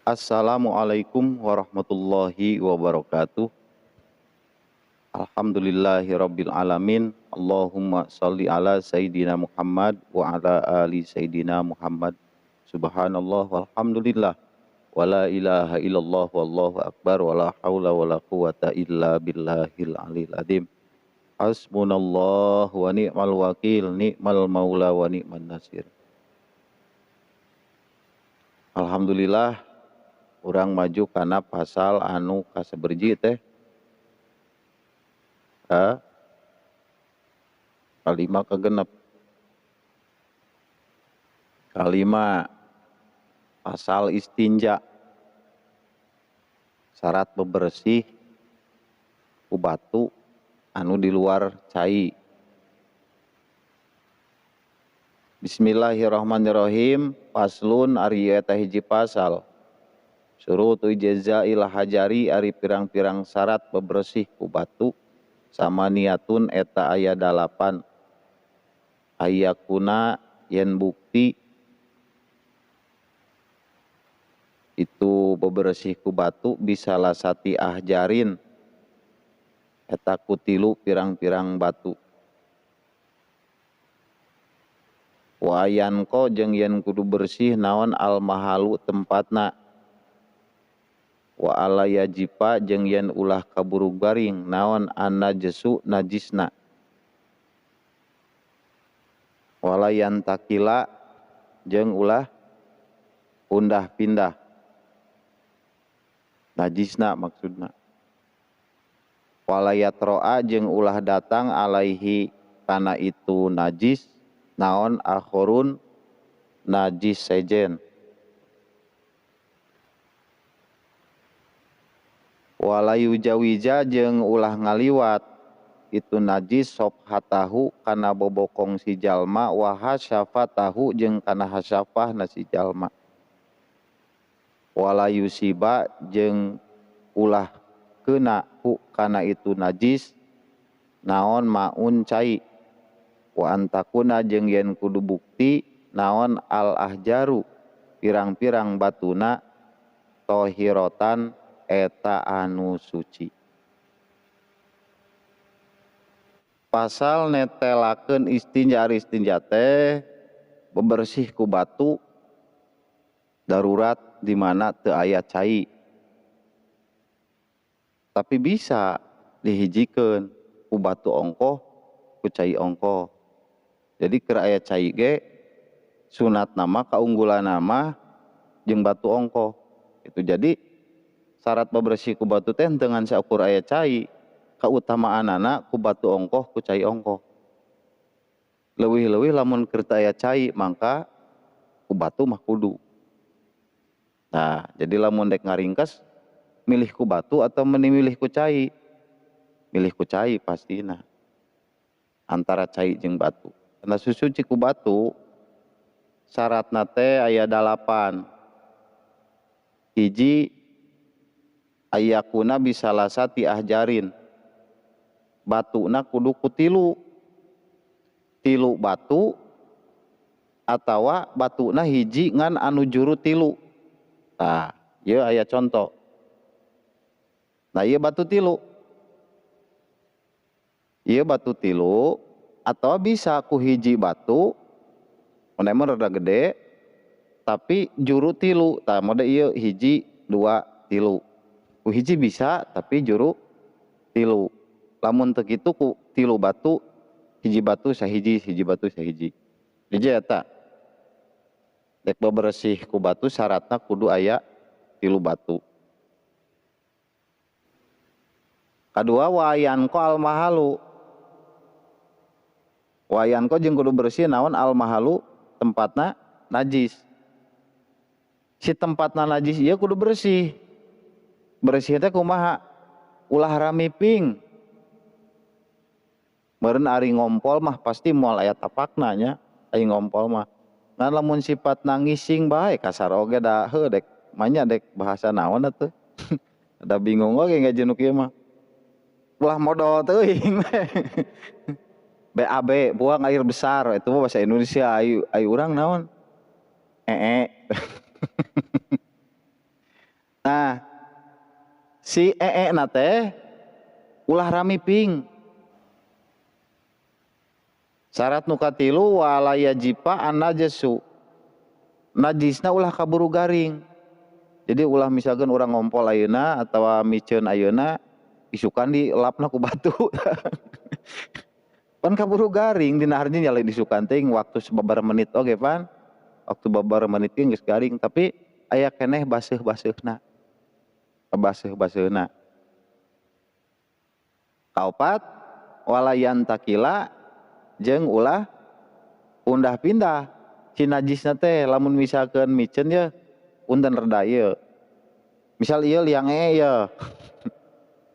Assalamualaikum warahmatullahi wabarakatuh. Alhamdulillahirabbil alamin. Allahumma shalli ala sayidina Muhammad wa ala ali sayidina Muhammad. Subhanallah walhamdulillah wala ilaha illallah wallahu akbar wala haula wala quwata illa billahil alil azim. Hasbunallah wa ni'mal wakil, ni'mal maula wa ni'man nasir. Alhamdulillah urang maju kana pasal anu kasaberji teh kalima kegenep. Kalima pasal istinja, syarat bebersih ku batu anu di luar cai. Bismillahirrahmanirrahim. Paslun ari eta hiji pasal. Surutu jazail hajari ari pirang-pirang syarat bebersih ku batu. Sama niatun eta aya 8. Ayakuna yen bukti itu bebersih ku batu bisa lasati ahjarin eta kutilu pirang-pirang batu. Wayan ko jeung yen kudu bersih naon al mahalu tempatna. Wa ala yajipa jeung yen ulah kaburu garing naon an-najesu najisna. Walayan takila jeung ulah undah pindah najisna maksudna. Walayatroa jeung ulah datang alaihi kana itu najis naon akhorun najis sejen. Walayu jawija jeung ulah ngaliwat itu najis sop hatahu kana bobokong si jalma wa hasyafatahu jeung kana hasyafah na si jalma. Walayu siba jeung ulah keuna ku kana itu najis naon maun cai. Wa antakuna jeung yen kudu bukti naon al ahjaru pirang-pirang batuna tohirotan eta anu suci. Pasal netelakeun istinja ari istinja teh bebersih ku batu darurat di mana teu aya cai. Tapi bisa dihijikeun ku batu ongkoh ku cai ongkoh. Jadi keur aya cai ge sunat nama kaunggulan nama jeung batu ongkoh. Itu jadi syarat bebersih ku batu teh dengan saukur aya cai, kautamaanana ku batu ongkoh ku cai ongkoh. Leuwih-leuwih lamun keur teu aya cai mangka ku batu mah kudu. Nah, jadi lamun dek ngaringkes milih ku batu atau milih ku cai? Milih ku cai pastina. Antara cai jeung batu. Karena susuci ku batu syaratna teh aya 8. Hiji ayakuna bisa lasati ahjarin. Batuna kudu kutilu. Tilu batu atawa batuna hiji ngan anu juru tilu. Nah, ieu aya contoh. Nah, ieu batu tilu. Ieu batu tilu atau bisa ku hiji batu mun emang rada gede tapi juru tilu. Tah mode ieu hiji 2 tilu. Ku hiji bisa tapi juru tilu. Lamun teu kitu ku tilu batu hiji batu sahiji hiji batu sahiji. Hiji eta. Dek bebersih ku batu syaratna kudu aya tilu batu. Kadua wayan ko al mahalu. Wayan ko jeung kudu bersih naon al mahalu tempatna najis. Si tempatna najis ieu kudu bersih. Bersih teh kumaha? Ulah ramiping. Meureun ari ngompol mah pasti moal aya tapakna nya, ai ngompol mah. Ngan lamun sifatna ngising bae kasar oge da heuh dek manya dek bahasa naon atuh. Da bingung oge ngajeun kieu mah. Ulah modal teuing. BAB buang air besar itu bahasa Indonesia. Ayu urang naon? Nah, si na teh ulah ramiping. Syarat nu katilu wala yajipa an najasu. Najisna ulah kaburu garing. Jadi ulah misalkan orang ngompol ayeuna atawa miceun ayeuna isukan di lapna ku batu. Pan kaburu garing dina hareunya nyale disukan teuing waktu sababar menit oge pan. Waktu babar menit ge geus garing tapi aya keneh baseuh-baseuhna. Baseuh-baseuhna. Kaopat walayan takila jeung ulah undah pindah si najisna teh lamun misalkeun miceun ye punten reda ieu. Misal ieu liang ya.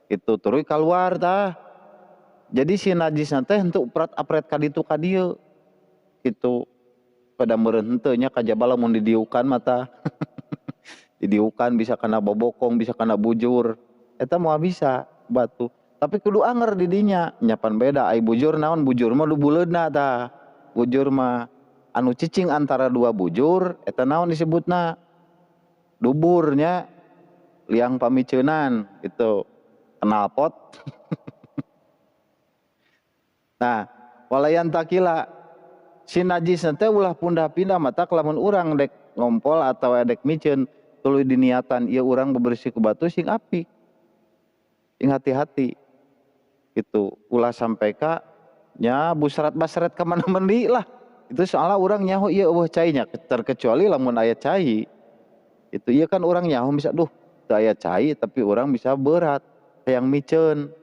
Itu tuluy kaluar tah. Jadi si najisna teh henteu uprat-apret ka ditu ka dieu. Kitu pada meureun henteu nya kajaba lamun didiukan mah tah. Didiukan bisa kana bobokong, bisa kana bujur. Eta moal bisa batu. Tapi kudu anger di dinya, nyapan beda ai bujur naon bujur mah nu buleudna tah. Bujur mah anu cicing antara dua bujur eta naon disebutna? Duburnya liang pamiceunan gitu. Knalpot. Nah, walayan takila si najis teh ulah pundah-pindah mata lamun urang dek ngompol atau dek miceun tuluy diniatan ieu urang bebersih ku batu sing api. Sing hati-hati. Gitu ulah sampai ka nya busrat-basret ka mana mendi lah itu soalnya orang nyaho ieu eueuh cai nya terkecuali lamun aya cai itu ieu kan orang nyaho bisa duh teu aya cai tapi orang bisa berat hayang miceun.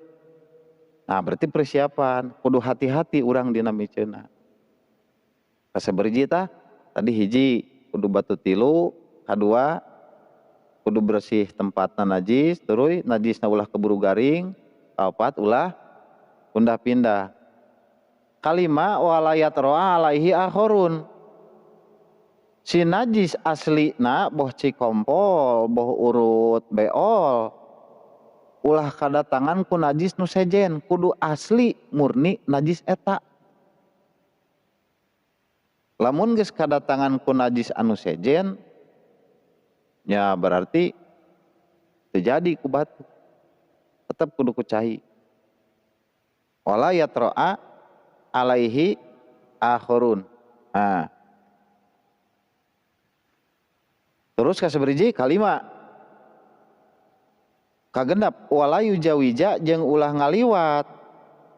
Nah berarti persiapan kudu hati-hati orang dina miceunna. Kasaberji tah tadi hiji kudu batu tilu, kadua kudu bersih tempatna najis, terus najisna ulah keburu garing, kaopat ulah pindah-pindah. Kalima walayat roa alaihi akhorun. Si najis aslina boh cikompol, boh urut beol. Ulah kadatangan ku najis nu sejen, kudu asli murni najis eta. Lamun geus kadatangan ku najis anu sejen, nya berarti terjadi ku batu. Tetep kudu ku cai. Wala yatro'a alaihi akhurun. Nah. Terus kasaberiji kalima. Kagendap walayu jawija jeung ulah ngaliwat.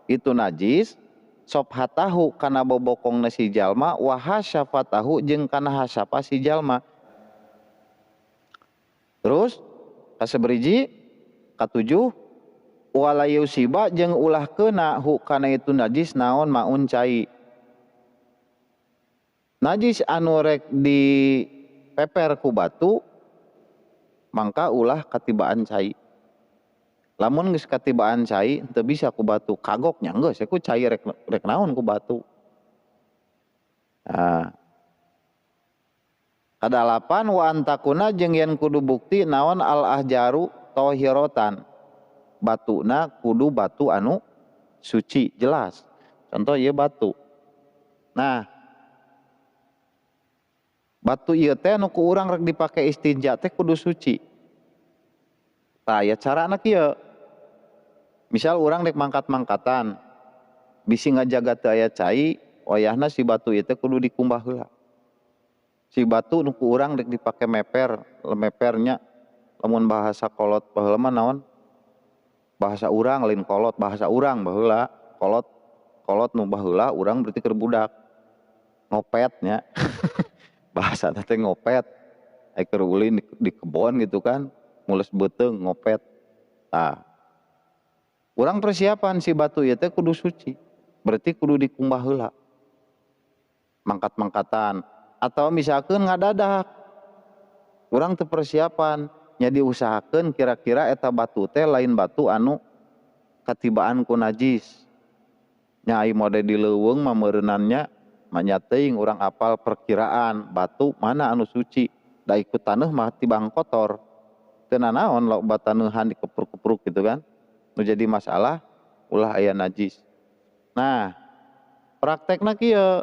Itu najis sop hatahu kana bobokongna si jalma wa hasyafatahu jeung kana hasapa si jalma. Terus kasaberiji katujuh walayu siba jeung ulah keuna hu kana itu najis naon maun cai. Najis anu rek di peper ku batu mangka ulah katibaan cai. Lamun geus katibaan cai teu bisa ku batu kagoknya geus ku cai rek naon ku batu. Nah. Kadalapan wa antakuna jeung yen kudu bukti naon al ahjaru tahirotan. Batuna kudu batu anu suci jelas. Contoh ieu batu. Nah, batu ieu teh anu ku urang rek dipake istinja teh kudu suci. Tah aya carana kieu. Misal urang rek mangkat-mangkatan, bisi ngajaga teu aya cai, wayahna si batu ieu teh kudu dikumbah heula. Si batu nu ku urang rek dipake meper, mepernya lamun bahasa kolot baheula mah naon? Bahasa urang lain kolot, bahasa urang baheula kolot nu baheula urang berarti keur budak ngopet nya. Bahasa teh ngopet ai keur ulin di kebon gitu kan mules beuteung ngopet. Tah urang persiapan si batu ieu teh kudu suci berarti kudu dikumbah heula mangkat-mangkatan atau misalkeun ngadadak urang teu persiapan nya diusahakeun kira-kira eta batu teh lain batu anu katibaan ku najis. Nya ai mode di leuweung mah meureunannya manya teuing urang apal perkiraan batu mana anu suci. Da ikut taneuh mah tibang kotor. Teu nanaon loba taneuhan dikepruk-kepruk gitu kan. Nu jadi masalah ulah aya najis. Nah, praktekna kieu.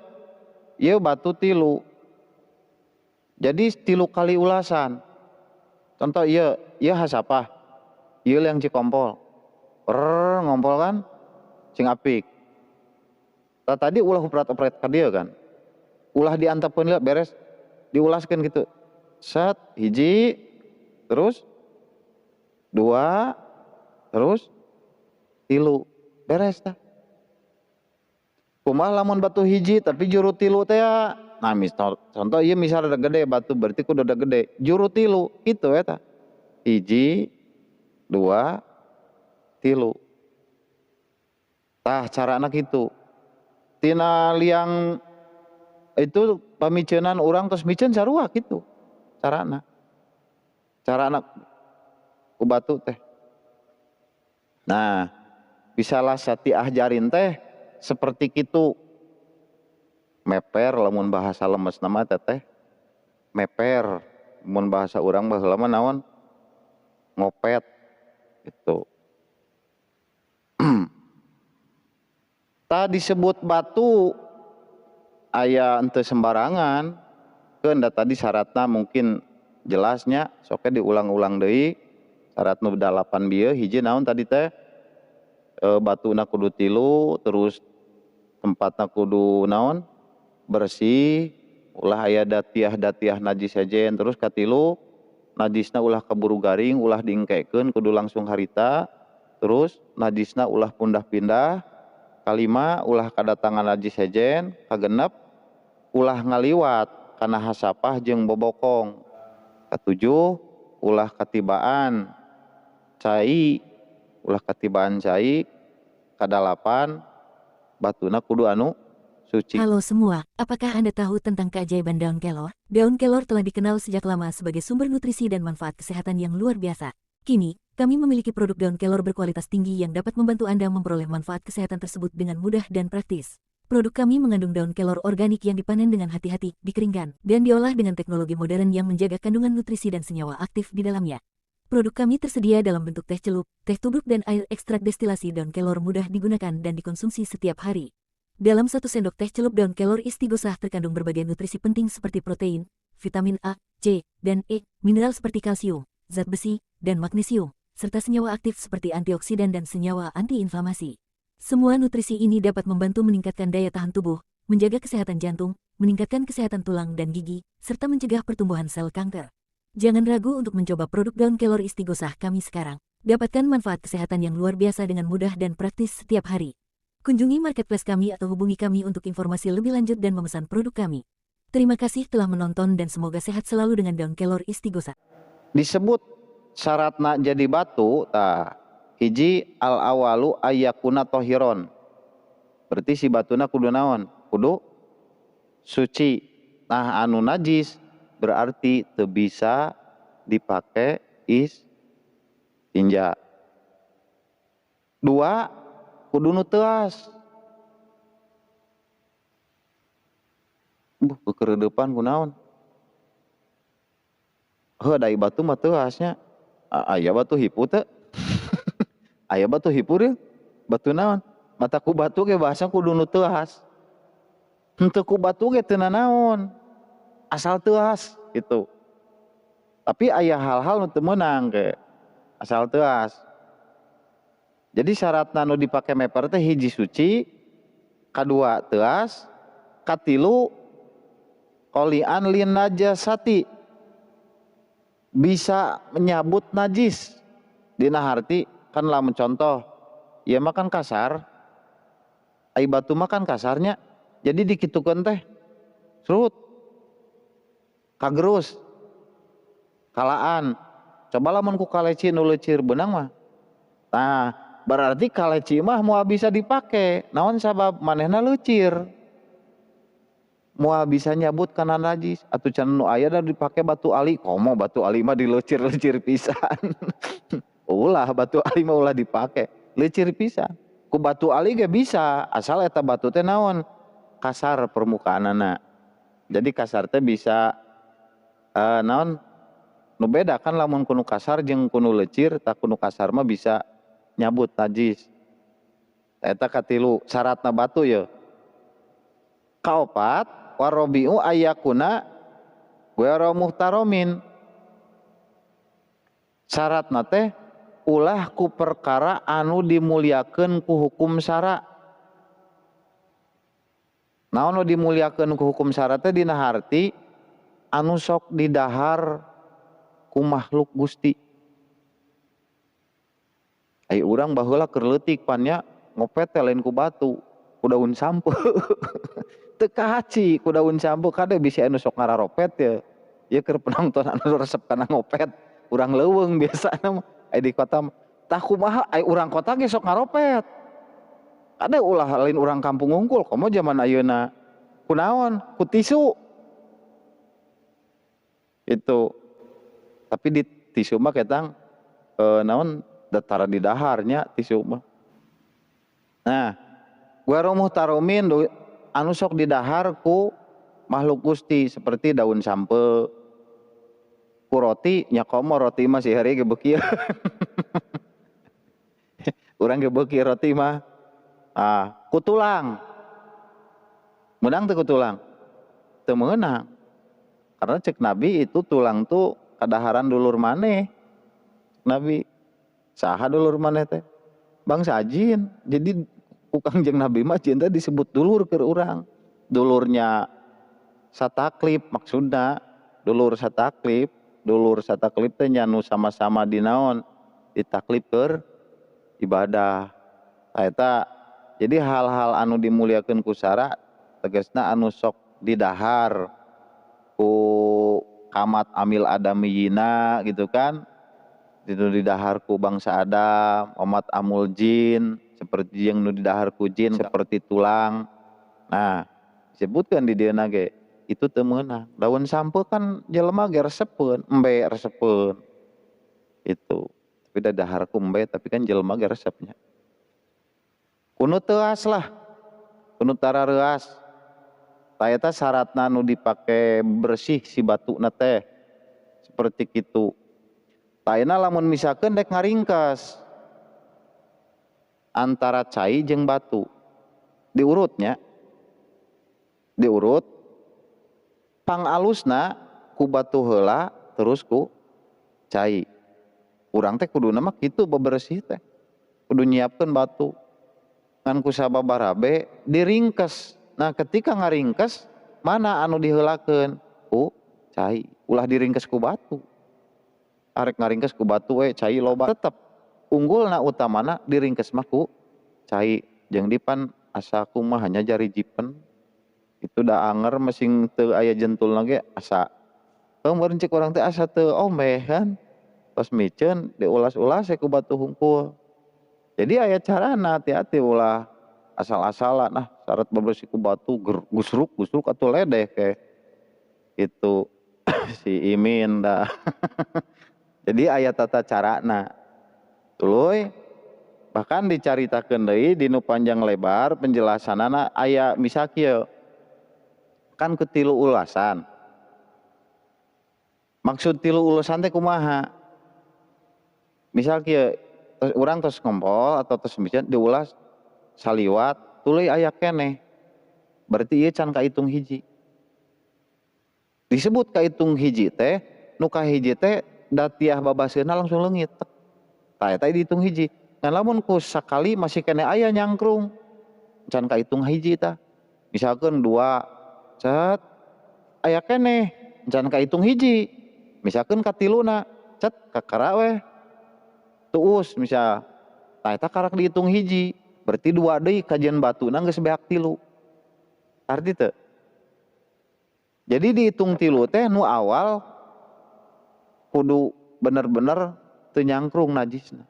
Ieu batu tilu. Jadi tilu kali ulasan. contoh ieu hasapah, ieu yang cikompol. Ngompol kan cing apik. Tadi ulah uprat-uprat ka dieu kan. Ulah diantepkeun heula beres, diulaskeun gitu. Set, hiji, terus dua, terus tilu, beres tah. Kumaha lamun batu hiji tapi juru tilu teh ya. Nah, contoh ieu misal ada gede batu berarti kudu ada gede. Juru tilu kitu eta. Hiji, dua, tilu. Tah carana kitu. Tina liang itu pamiceunan urang tos miceun sarua kitu. Carana ku batu teh. Nah, bisalah sati ajarin teh seperti kitu. Meper lamun bahasa lemes nama teteh meper, mun bahasa urang baheula mah naon ngopet gitu. Tak disebut batu aya ente sembarangan keun da tadi syaratna mungkin jelasnya soke diulang-ulang deui. Syarat nu 8 bieu hiji naon tadi teh batuna kudu tilu, terus tempatna kudu naon bersih, ulah aya datiah-datiah najis sejen, terus katilu najisna ulah kaburu garing, ulah diengkekeun kudu langsung harita, terus najisna ulah pindah-pindah, kalima ulah kadatangan najis sejen, kagenep ulah ngaliwat kana hasapah jeung bobokong, katujuh ulah katibaan cai, ulah katibaan cai, kadalapan batuna kudu anu suci. Halo semua, apakah Anda tahu tentang keajaiban daun kelor? Daun kelor telah dikenal sejak lama sebagai sumber nutrisi dan manfaat kesehatan yang luar biasa. Kini, kami memiliki produk daun kelor berkualitas tinggi yang dapat membantu Anda memperoleh manfaat kesehatan tersebut dengan mudah dan praktis. Produk kami mengandung daun kelor organik yang dipanen dengan hati-hati, dikeringkan, dan diolah dengan teknologi modern yang menjaga kandungan nutrisi dan senyawa aktif di dalamnya. Produk kami tersedia dalam bentuk teh celup, teh tubruk dan air ekstrak destilasi daun kelor mudah digunakan dan dikonsumsi setiap hari. Dalam 1 sendok teh celup daun kelor istigosah terkandung berbagai nutrisi penting seperti protein, vitamin A, C, dan E, mineral seperti kalsium, zat besi, dan magnesium, serta senyawa aktif seperti antioksidan dan senyawa antiinflamasi. Semua nutrisi ini dapat membantu meningkatkan daya tahan tubuh, menjaga kesehatan jantung, meningkatkan kesehatan tulang dan gigi, serta mencegah pertumbuhan sel kanker. Jangan ragu untuk mencoba produk daun kelor istigosah kami sekarang. Dapatkan manfaat kesehatan yang luar biasa dengan mudah dan praktis setiap hari. Kunjungi marketplace kami atau hubungi kami untuk informasi lebih lanjut dan memesan produk kami. Terima kasih telah menonton dan semoga sehat selalu dengan daun kelor istigosah. Disebut syaratna jadi batu, tah hiji al awalu ayyakuna tohiron. Berarti si batuna kudu naon? Kudu suci. Nah anu najis berarti teu bisa dipake istinja. Dua, kudu nu teuas. Kekereudepan kunaon? Heuh dai batu mah teuasnya. Aya batu hipu teu? Aya batu hipu deui. Batu naon? Mata ku batu ge bahasa kudu nu teuas. Henteu ku batu ge teu nanaon. Asal teuas gitu. Tapi aya hal-hal nu teu meunang ge asal teuas. Jadi syaratna nu dipake meper teh hiji suci, kadua teuas, katilu qolian lin najasati, bisa menyabut najis. Dina harti kan lamun contoh, ieu mah kan kasar, ai batu mah kan kasarnya, jadi dikitukeun teh surut, kagerus, kalaan. Coba lamun ku kaleci nu leucir beunang mah. Nah, berarti kaleci mah moal bisa dipake. Naon sabab manehna leucir. Moal bisa nyabut kana najis atuh can nu aya da dipake batu ali. Komo batu ali mah dileucir-leucir pisan. Ulah batu ali mah ulah dipake, leucir pisan. Ku batu ali ge bisa, asal eta batu teh naon? Kasar permukaanana. Jadi kasar teh bisa naon? Nu beda kan lamun kunu kasar jeung kunu leucir, tah kunu kasar mah bisa nyabut najis. Eta katilu syaratna batu ye. Kaopat warobiu ayakuna waro muhtaromin. Syaratna teh ulah ku perkara anu dimuliakeun ku hukum syara. Naon nu dimuliakeun ku hukum syara teh dina harti anu sok didahar ku makhluk Gusti. Ai urang baheula keur leutik pan nya ngopet teh lain ku batu, ku daun sampeu. Teu kahaci ku daun sampeu kade bisi anu sok ngararopet ya. Ieu keur penonton anu resep kana ngopet, urang leuweung biasana mah. Ai di kota mah tah kumaha ai urang kota ge sok ngaropet. Kade ulah lain urang kampung unggul, komo zaman ayeuna kunaon? Ku tisu. Itu. Tapi di tisu mah ketang naon datara di daharnya tisu mah. Nah, guaro muhtaromin anu sok di dahar ku makhluk Gusti seperti daun sampeu. Ku roti nya komo roti mah sihari ge beuki. Urang ge beuki roti mah. Ku tulang. Meunang teu ku tulang? Teu meunang. Karena cek Nabi itu tulang tuh kadaharan dulur maneh. Nabi saha dulur maneh teh? Bangsa jin. Jadi ku Kangjeng Nabi mah jin teh disebut dulur keur urang. Dulurnya sataklip maksudna dulur sataklip. Dulur sataklip teh nya nu sama-sama di naon? Ditaklip keur ibadah. Eta jadi hal-hal anu dimuliakeun ku syara tegasna anu sok didahar ku kamat amil adamiyina gitu kan. Itu didahar ku bangsa Adam, omat amul jin, seperti yang nu didahar ku jin seperti tulang. Nah, disebutkan di dieu ge itu teu meunang. Daun sampeu kan jelema ge resepeun, embe resepeun. Itu. Tapi didahar ku embe tapi kan jelema ge resepnya. Kuno teuas lah. Kuno tarareuas. Tah eta syaratna nu dipake bersih si batuna teh. Seperti kitu. Taina lamun misalkan dek ngaringkas antara cai jeung batu diurutnya diurut pangalusna ku batu heula terus ku cai urang teh kuduna mah kitu bebersih teh kudu nyiapkeun batu ngan ku sababarabe diringkes. Nah ketika ngaringkes mana anu diheulakeun ku cai ulah diringkes ku batu. Arek ngaringkes ku batu cai loba tetep unggulna utamana diringkes mah ku cai jeung dipan asa kumaha hanya jari jipen itu da anger mesing teu aya jentulna ge asa meureun cek urang teh asa teu omeh kan tos miceun diulas-ulas ku batu hungkul. Jadi aya carana hati-hati ulah asal-asalan syarat bebersih ku batu gusruk atuh ledeh ke itu si Imin dah. Jadi aya tata carana. Tuluy bahkan dicaritakeun deui di nu panjang lebar penjelasanana aya misal kieu. Kan ku 3 ulasan. Maksud 3 ulasan teh kumaha? Misal kieu urang tos ngompol atau tos micen diulas saliwat tuluy aya keneh. Berarti ieu can kahitung hiji. Disebut kahitung hiji teh nu kahiji teh datiah babaseuna langsung leungit. Tah eta dihitung hiji. Ngan lamun ku sakali masih kene aya nyangkrung. Can kahitung hiji tah. Misalkeun 2 cet aya keneh can kahitung hiji. Misalkeun katiluna cet kakara we. Tuus misal. Tah eta karak dihitung hiji. Berarti 2 deui kajian batuna geus beak 3. Arti teu? Jadi dihitung 3 teh nu awal kudu bener-bener teu nyangkrung najisna.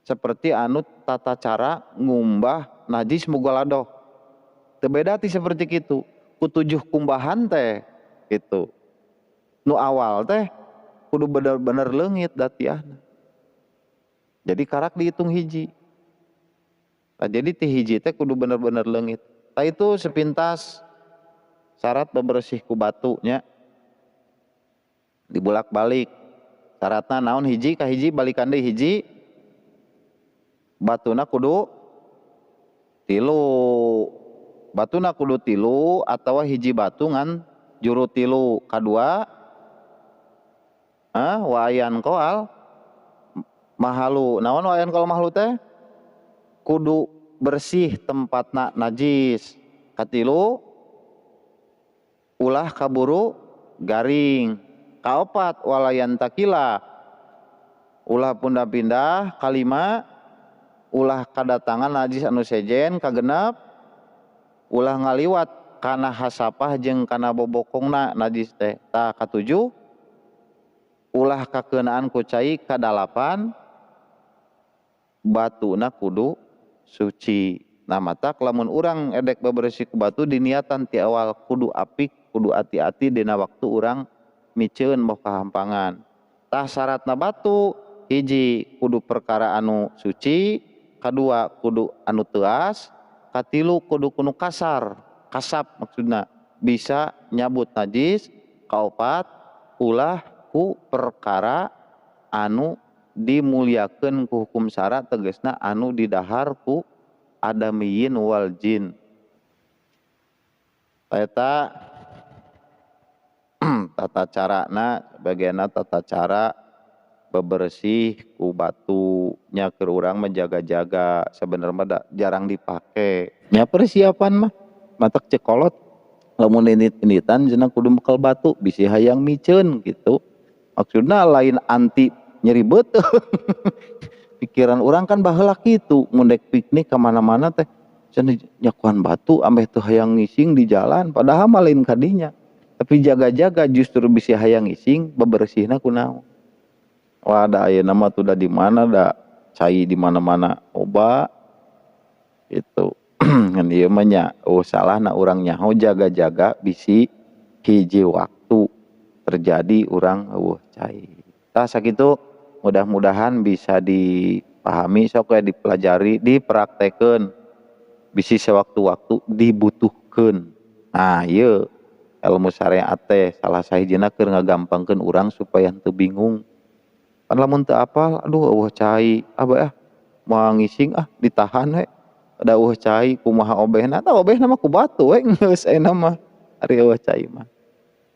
Seperti anu tata cara ngumbah najis mugaladoh. Teu beda ti seperti kitu. Ku 7 kumbahan teh gitu. Nu awal teh kudu bener-bener leungit datiahna. Jadi karak dihitung hiji. Nah, jadi ti hiji teh kudu bener-bener leungit. Tah itu sepintas syarat bebersih ku batu nya. Dibulak-balik syaratna naon hiji ka hiji balikan deui hiji batuna kudu 3 batuna kudu 3 atawa hiji batu ngan juru 3 kadua wayan koal Mahalu. Naon wayan kalau mahalu teh? Kudu bersih tempatna najis. Katilu ulah kaburu garing. Kaopat walayan takila ulah pindah-pindah. Kalima ulah kadatangan najis anu sejen. Kagenep ulah ngaliwat kana hasapah jeung kana bobokongna najis teh. Tah katujuh ulah kakeunaan ku cai. Kadalapan batuna kudu suci. Nah matak lamun urang edek bebersih ku batu diniatan ti awal kudu apik, kudu hati-hati dina waktu urang miceun boh kahampangan. Tah syaratna batu hiji kudu perkara anu suci, kadua kudu anu teuas, katilu kudu kunu kasar, kasap maksudna bisa nyabut najis, kaopat ulah ku perkara anu dimuliakeun ku hukum syara tegasna anu didahar ku adamiyin wal jin. Eta tata carana bagianna tata cara bebersih ku batu nya keur urang menjaga-jaga sebenarnya mah jarang dipake. Nya persiapan mah matak cekolot lamun indit-inditan cenah kudu bekal batu bisi hayang miceun gitu. Maksudna lain anti nyeri beuteung. Pikiran orang kan baheula kitu mun dek piknik ka mana-mana teh cenah nyakuan batu ambeh teu hayang ngising di jalan padahal mah lain kadinya. Tapi jaga-jaga justru bisi hayang ngising bebersihna kunaon. Wah da ayeuna mah tuh da di mana da cai di mana-mana oba itu. Ngan ieu mah nya salahna urang nyaho jaga-jaga bisi hiji waktu terjadi urang eueuh cai. Tah sakitu mudah-mudahan bisa dipahami sok we dipelajari dipraktekeun bisi sewaktu-waktu dibutuhkeun. Nah ieu ilmu syariat teh salah sahijina keur ngagampangkeun urang supaya henteu bingung. Pan lamun teu apal aduh eueuh cai abah moal ngising ditahan we da eueuh cai kumaha obehna tah obehna mah ku batu we geus ena mah ari eueuh cai mah.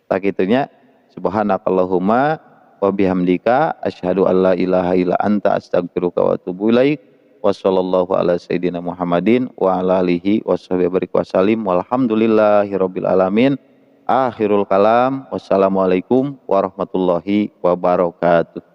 Tah kitu nya subhanakallahumma wa bihamdika asyhadu alla ilaha illa anta astaghfiruka wa atubu ilaik. Wassallallahu ala sayyidina Muhammadin wa ala alihi washabihi wasallim walhamdulillahi rabbil alamin. Akhirul kalam. Wassalamualaikum warahmatullahi wabarakatuh.